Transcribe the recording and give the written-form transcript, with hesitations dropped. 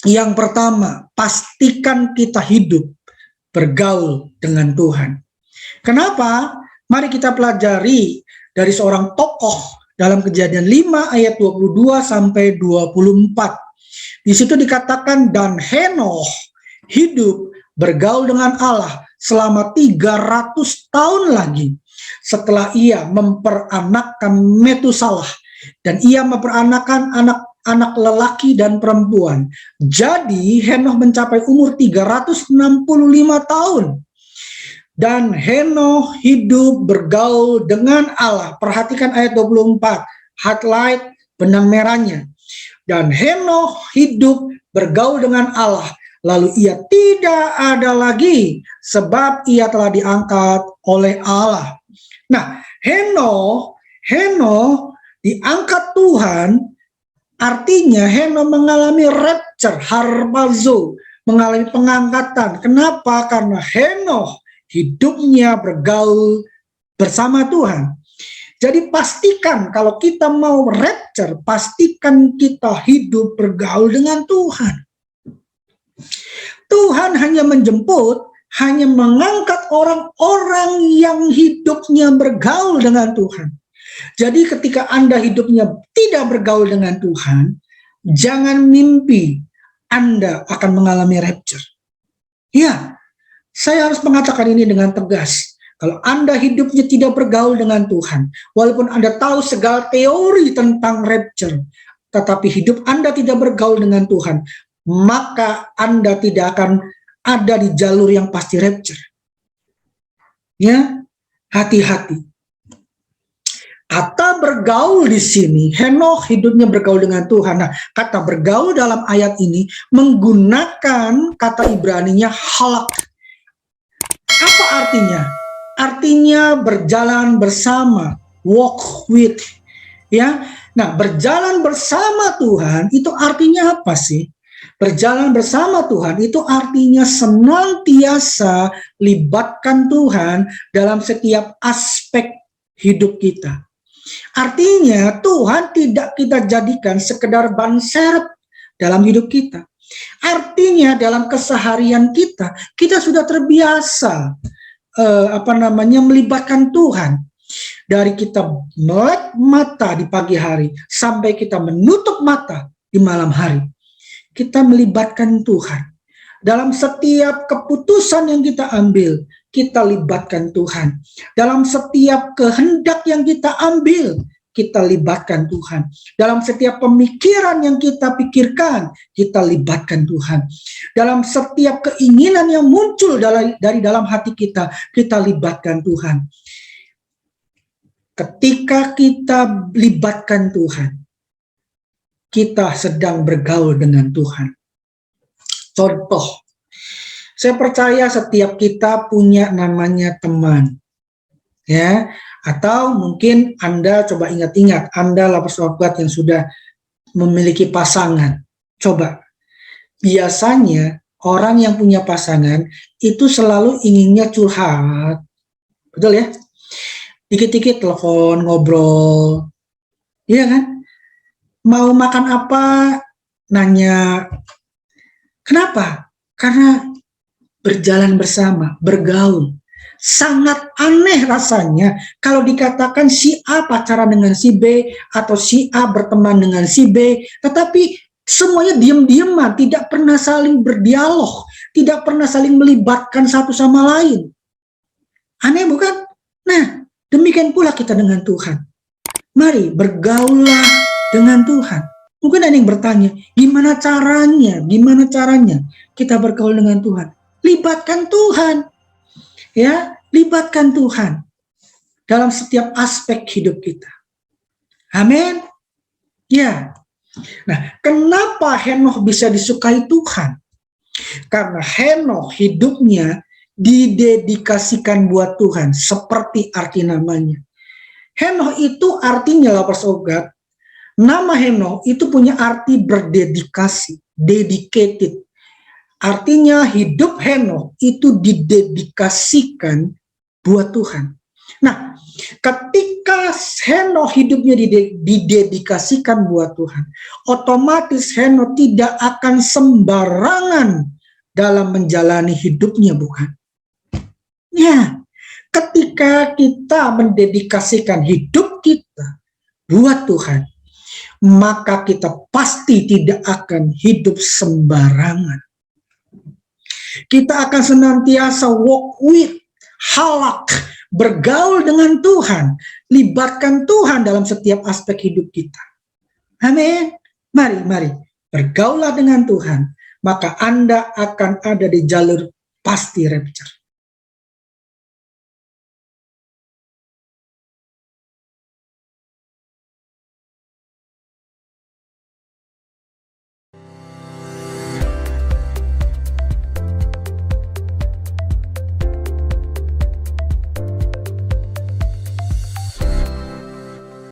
Yang pertama, pastikan kita hidup bergaul dengan Tuhan. Kenapa? Mari kita pelajari dari seorang tokoh dalam Kejadian 5 ayat 22 sampai 24. Di situ dikatakan, dan Henoh hidup bergaul dengan Allah selama 300 tahun lagi setelah ia memperanakkan Metusalah, dan ia memperanakkan anak lelaki dan perempuan. Jadi Henoh mencapai umur 365 tahun. Dan Henoh hidup bergaul dengan Allah. Perhatikan ayat 24, highlight benang merahnya. Dan Henoh hidup bergaul dengan Allah, lalu ia tidak ada lagi, sebab ia telah diangkat oleh Allah. Nah, Henoh diangkat Tuhan, artinya Henoh mengalami rapture, harpazo, mengalami pengangkatan. Kenapa? Karena Henoh hidupnya bergaul bersama Tuhan. Jadi pastikan kalau kita mau rapture, pastikan kita hidup bergaul dengan Tuhan. Tuhan hanya menjemput, hanya mengangkat orang-orang yang hidupnya bergaul dengan Tuhan. Jadi ketika Anda hidupnya tidak bergaul dengan Tuhan, jangan mimpi Anda akan mengalami rapture. Ya, saya harus mengatakan ini dengan tegas. Kalau Anda hidupnya tidak bergaul dengan Tuhan, walaupun Anda tahu segala teori tentang rapture, tetapi hidup Anda tidak bergaul dengan Tuhan, maka Anda tidak akan ada di jalur yang pasti rapture. Ya, hati-hati. Kata bergaul di sini, Henoh hidupnya bergaul dengan Tuhan. Nah, kata bergaul dalam ayat ini menggunakan kata Ibraninya halak. Apa artinya? Artinya berjalan bersama, walk with. Ya, nah berjalan bersama Tuhan itu artinya apa sih? Berjalan bersama Tuhan itu artinya senantiasa libatkan Tuhan dalam setiap aspek hidup kita. Artinya Tuhan tidak kita jadikan sekedar ban serep dalam hidup kita. Artinya dalam keseharian kita sudah terbiasa melibatkan Tuhan. Dari kita melek mata di pagi hari sampai kita menutup mata di malam hari, kita melibatkan Tuhan. Dalam setiap keputusan yang kita ambil, kita libatkan Tuhan. Dalam setiap kehendak yang kita ambil, kita libatkan Tuhan. Dalam setiap pemikiran yang kita pikirkan, kita libatkan Tuhan. Dalam setiap keinginan yang muncul dari dalam hati kita libatkan Tuhan. Ketika kita libatkan Tuhan, kita sedang bergaul dengan Tuhan. Contoh, saya percaya setiap kita punya namanya teman, ya. Atau mungkin Anda coba ingat-ingat, Anda adalah sahabat yang sudah memiliki pasangan. Coba, biasanya orang yang punya pasangan itu selalu inginnya curhat, betul ya? Dikit-dikit telepon, ngobrol, iya kan? Mau makan apa, nanya. Kenapa? Karena berjalan bersama, bergaul. Sangat aneh rasanya kalau dikatakan si A pacaran dengan si B atau si A berteman dengan si B, tetapi semuanya diam-diaman, tidak pernah saling berdialog, tidak pernah saling melibatkan satu sama lain. Aneh bukan? Nah, demikian pula kita dengan Tuhan. Mari bergaullah dengan Tuhan. Mungkin ada yang bertanya, gimana caranya? Gimana caranya kita bergaul dengan Tuhan? Libatkan Tuhan. Ya, libatkan Tuhan dalam setiap aspek hidup kita. Amin. Ya. Nah, kenapa Henoh bisa disukai Tuhan? Karena Henoh hidupnya didedikasikan buat Tuhan, seperti arti namanya. Henoh itu artinya, sobat, nama Henoh itu punya arti berdedikasi, dedicated. Artinya hidup Henoh itu didedikasikan buat Tuhan. Nah, Ketika Henokh hidupnya didedikasikan buat Tuhan, otomatis Henokh tidak akan sembarangan dalam menjalani hidupnya, bukan? Ya, ketika kita mendedikasikan hidup kita buat Tuhan, maka kita pasti tidak akan hidup sembarangan. Kita akan senantiasa walk with, halak, bergaul dengan Tuhan, libatkan Tuhan dalam setiap aspek hidup kita. Amin. Mari, bergaulah dengan Tuhan, maka Anda akan ada di jalur pasti rapture.